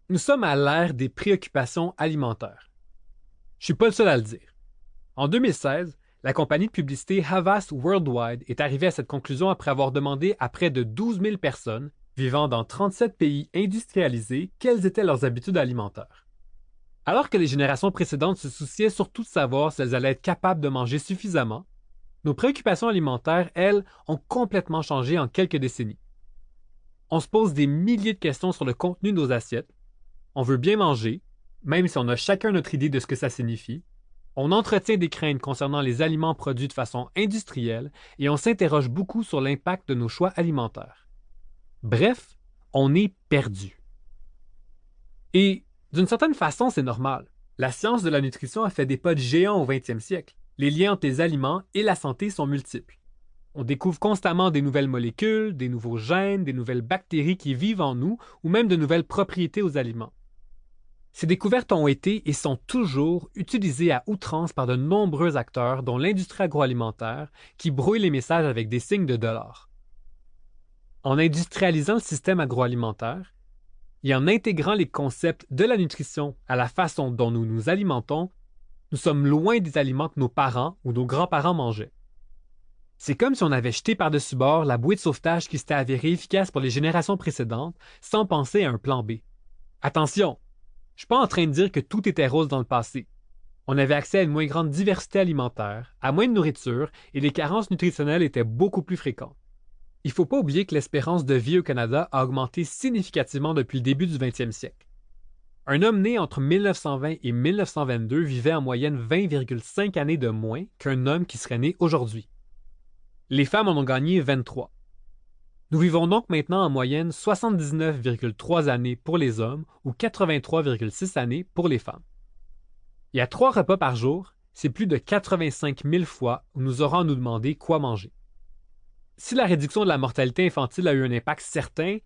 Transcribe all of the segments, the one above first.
Nous sommes à l'ère des préoccupations alimentaires. Je suis pas le seul à le dire. En 2016, la compagnie de publicité Havas Worldwide est arrivée à cette conclusion après avoir demandé à près de 12 000 personnes vivant dans 37 pays industrialisés quelles étaient leurs habitudes alimentaires. Alors que les générations précédentes se souciaient surtout de savoir si elles allaient être capables de manger suffisamment, nos préoccupations alimentaires, elles, ont complètement changé en quelques décennies. On se pose des milliers de questions sur le contenu de nos assiettes, on veut bien manger, même si on a chacun notre idée de ce que ça signifie, on entretient des craintes concernant les aliments produits de façon industrielle et on s'interroge beaucoup sur l'impact de nos choix alimentaires. Bref, on est perdu. Et d'une certaine façon, c'est normal. La science de la nutrition a fait des pas de géant au 20e siècle. Les liens entre les aliments et la santé sont multiples. On découvre constamment des nouvelles molécules, des nouveaux gènes, des nouvelles bactéries qui vivent en nous ou même de nouvelles propriétés aux aliments. Ces découvertes ont été et sont toujours utilisées à outrance par de nombreux acteurs, dont l'industrie agroalimentaire, qui brouille les messages avec des signes de dollars. En industrialisant le système agroalimentaire et en intégrant les concepts de la nutrition à la façon dont nous nous alimentons, nous sommes loin des aliments que nos parents ou nos grands-parents mangeaient. C'est comme si on avait jeté par-dessus bord la bouée de sauvetage qui s'était avérée efficace pour les générations précédentes sans penser à un plan B. Attention! Je suis pas en train de dire que tout était rose dans le passé. On avait accès à une moins grande diversité alimentaire, à moins de nourriture, et les carences nutritionnelles étaient beaucoup plus fréquentes. Il ne faut pas oublier que l'espérance de vie au Canada a augmenté significativement depuis le début du 20e siècle. Un homme né entre 1920 et 1922 vivait en moyenne 20,5 années de moins qu'un homme qui serait né aujourd'hui. Les femmes en ont gagné 23. Nous vivons donc maintenant en moyenne 79,3 années pour les hommes ou 83,6 années pour les femmes. Et à 3 repas par jour, c'est plus de 85 000 fois où nous aurons à nous demander quoi manger. Si la réduction de la mortalité infantile a eu un impact certain,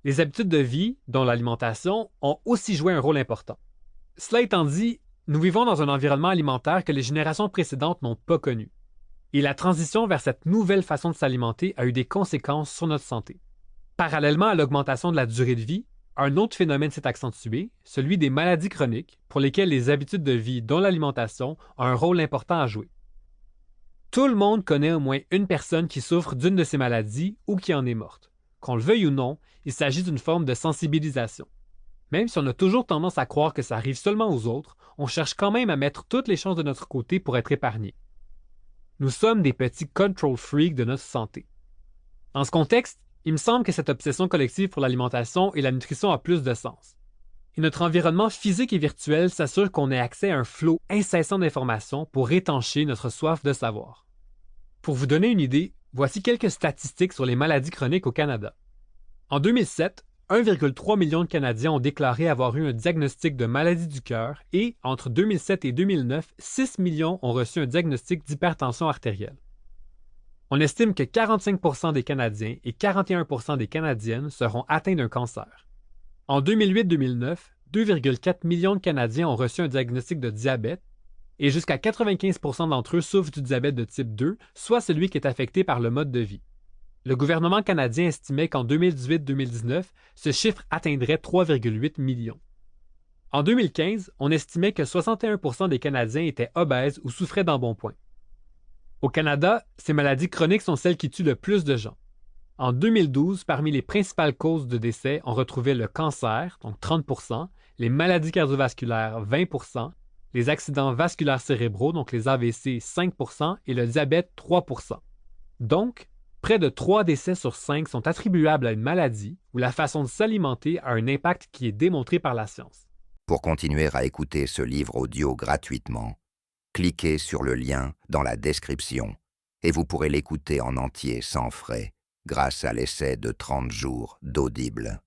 les habitudes de vie, dont l'alimentation, ont aussi joué un rôle important. Cela étant dit, nous vivons dans un environnement alimentaire que les générations précédentes n'ont pas connu. Et la transition vers cette nouvelle façon de s'alimenter a eu des conséquences sur notre santé. Parallèlement à l'augmentation de la durée de vie, un autre phénomène s'est accentué, celui des maladies chroniques, pour lesquelles les habitudes de vie, dont l'alimentation, ont un rôle important à jouer. Tout le monde connaît au moins une personne qui souffre d'une de ces maladies ou qui en est morte. Qu'on le veuille ou non, il s'agit d'une forme de sensibilisation. Même si on a toujours tendance à croire que ça arrive seulement aux autres, on cherche quand même à mettre toutes les chances de notre côté pour être épargné. Nous sommes des petits control freaks de notre santé. Dans ce contexte, il me semble que cette obsession collective pour l'alimentation et la nutrition a plus de sens. Et notre environnement physique et virtuel s'assure qu'on ait accès à un flot incessant d'informations pour étancher notre soif de savoir. Pour vous donner une idée, voici quelques statistiques sur les maladies chroniques au Canada. En 2007, 1,3 million de Canadiens ont déclaré avoir eu un diagnostic de maladie du cœur et, entre 2007 et 2009, 6 millions ont reçu un diagnostic d'hypertension artérielle. On estime que 45% des Canadiens et 41% des Canadiennes seront atteints d'un cancer. En 2008-2009, 2,4 millions de Canadiens ont reçu un diagnostic de diabète et jusqu'à 95% d'entre eux souffrent du diabète de type 2, soit celui qui est affecté par le mode de vie. Le gouvernement canadien estimait qu'en 2018-2019, ce chiffre atteindrait 3,8 millions. En 2015, on estimait que 61% des Canadiens étaient obèses ou souffraient d'embonpoint. Au Canada, ces maladies chroniques sont celles qui tuent le plus de gens. En 2012, parmi les principales causes de décès, on retrouvait le cancer, donc 30%, les maladies cardiovasculaires, 20%, les accidents vasculaires cérébraux, donc les AVC, 5%, et le diabète, 3%. Donc, près de 3 décès sur 5 sont attribuables à une maladie où la façon de s'alimenter a un impact qui est démontré par la science. Pour continuer à écouter ce livre audio gratuitement, cliquez sur le lien dans la description et vous pourrez l'écouter en entier sans frais grâce à l'essai de 30 jours d'Audible.